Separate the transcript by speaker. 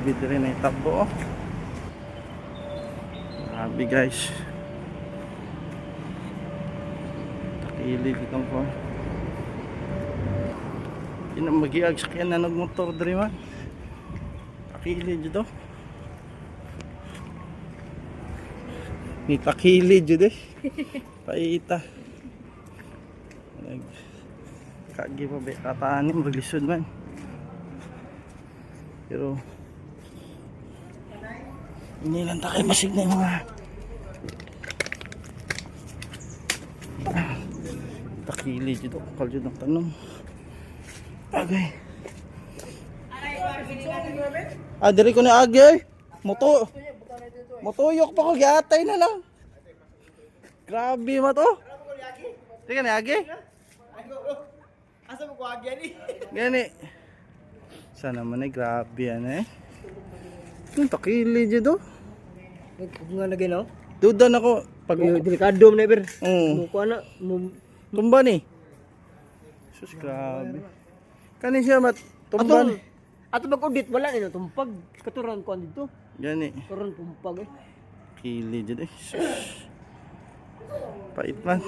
Speaker 1: grabe din ay tabo. Grabe guys. Takili kitang ko. Ina magiag sakyan na nagmotor diri man. Takili jud to. Ni takili jud eh. Paita. Kagi pa ba kataan ni maglisod man. Pero hindi lang takay masig na yung mga takili dito kapal dito ng tanong. Okay. Diri ko na agi. Motuyok pa ko gatay na lang. Grabe mo to. Sige na agi.
Speaker 2: Asa mo ko agi ani?
Speaker 1: Gani. Sana man ay grabe yan eh. Yung takili dito.
Speaker 2: Kung nga lagi no?
Speaker 1: Dudan ako pag
Speaker 2: Delikado man ever.
Speaker 1: Oo.
Speaker 2: Ko ana
Speaker 1: Tumba ni. Sus grabe. Kani siya mat tumba ni.
Speaker 2: Ato mag-audit wala nino tumpag. Katuran ko dito.
Speaker 1: Gani.
Speaker 2: Turan tumpag eh.
Speaker 1: Kili dito eh. Sus. Pait man.